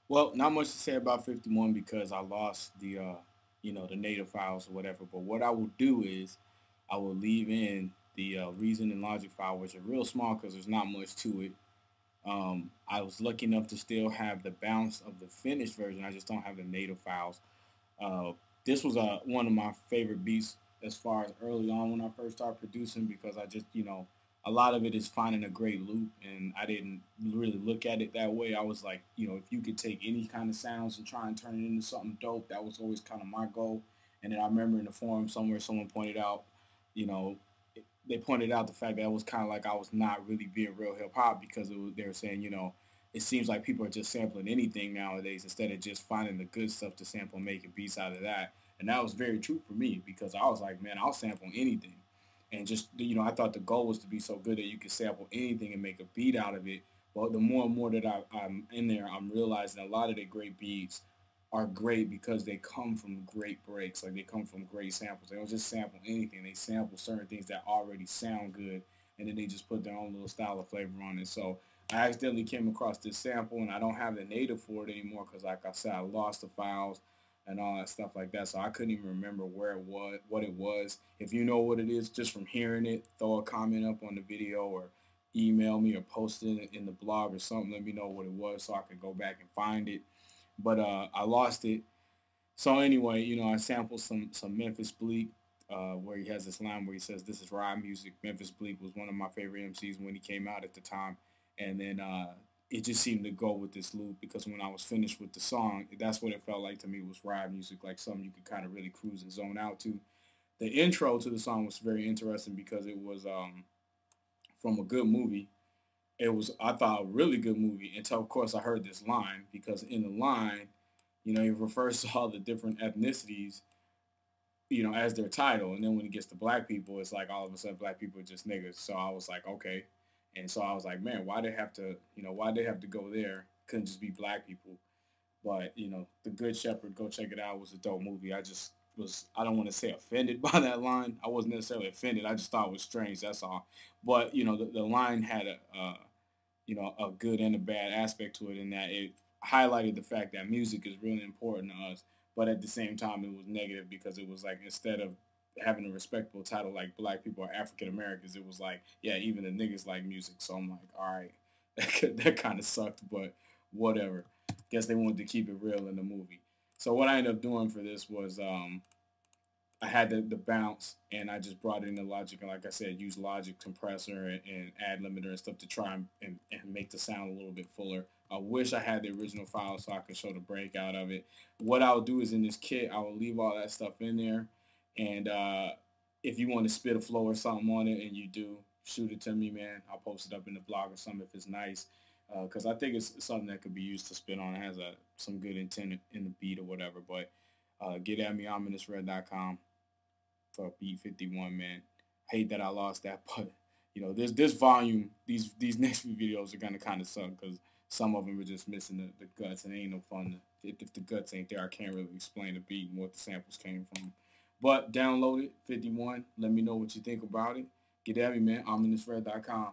Well, not much to say about 51 because I lost the the native files or whatever. But what I will do is I will leave in the reason and logic file, which are real small because there's not much to it. I was lucky enough to still have the bounce of the finished version. I just don't have the native files. Uh, this was one of my favorite beats as far as early on when I first started producing because I just a lot of it is finding a great loop, and I didn't really look at it that way. I was like, if you could take any kind of sounds and try and turn it into something dope, that was always kind of my goal. And then I remember in the forum somewhere someone pointed out, you know, they pointed out the fact that it was kind of like I was not really being real hip hop because they were saying, it seems like people are just sampling anything nowadays instead of just finding the good stuff to sample and making beats out of that. And that was very true for me because I was like, man, I'll sample anything. And just, I thought the goal was to be so good that you could sample anything and make a beat out of it. But the more and more that I'm in there, I'm realizing a lot of the great beats are great because they come from great breaks. Like they come from great samples. They don't just sample anything. They sample certain things that already sound good, and then they just put their own little style of flavor on it. So I accidentally came across this sample, and I don't have the native for it anymore because, like I said, I lost the files and all that stuff like that. So I couldn't even remember where it was, what it was. If you know what it is, just from hearing it, throw a comment up on the video or email me or post it in the blog or something. Let me know what it was so I could go back and find it. But I lost it. So anyway, I sampled some Memphis Bleak, where he has this line where he says, "This is rap music." Memphis Bleak was one of my favorite MCs when he came out at the time, and then it just seemed to go with this loop because when I was finished with the song, that's what it felt like to me was rap music, like something you could kind of really cruise and zone out to. The intro to the song was very interesting because it was from a good movie. It was, I thought, a really good movie until of course I heard this line because in the line, he refers to all the different ethnicities, as their title, and then when it gets to black people, it's like all of a sudden black people are just niggas. So I was like, okay, and so I was like, man, why they have to, why they have to go there? Couldn't just be black people. But The Good Shepherd, go check it out. It was a dope movie. I just was, I don't want to say offended by that line. I wasn't necessarily offended. I just thought it was strange. That's all. But the line had a good and a bad aspect to it in that it highlighted the fact that music is really important to us, but at the same time it was negative because it was like instead of having a respectable title like black people or African Americans, it was like, yeah, even the niggas like music. So I'm like, all right, that kind of sucked, but whatever. Guess they wanted to keep it real in the movie. So what I ended up doing for this was I had the bounce and I just brought in the logic and like I said, use logic compressor and add limiter and stuff to try and make the sound a little bit fuller. I wish I had the original file so I could show the breakout of it. What I'll do is in this kit, I will leave all that stuff in there. And if you want to spit a flow or something on it and you do, shoot it to me, man. I'll post it up in the blog or something if it's nice. Because I think it's something that could be used to spit on. It has some good intent in the beat or whatever. But get at me, ominousred.com for beat 51, man. Hate that I lost that, but this volume, these next few videos are gonna kind of suck because some of them are just missing the guts, and it ain't no fun. If the guts ain't there, I can't really explain the beat and what the samples came from. But download it, 51. Let me know what you think about it. Get at me, man. ominousred.com.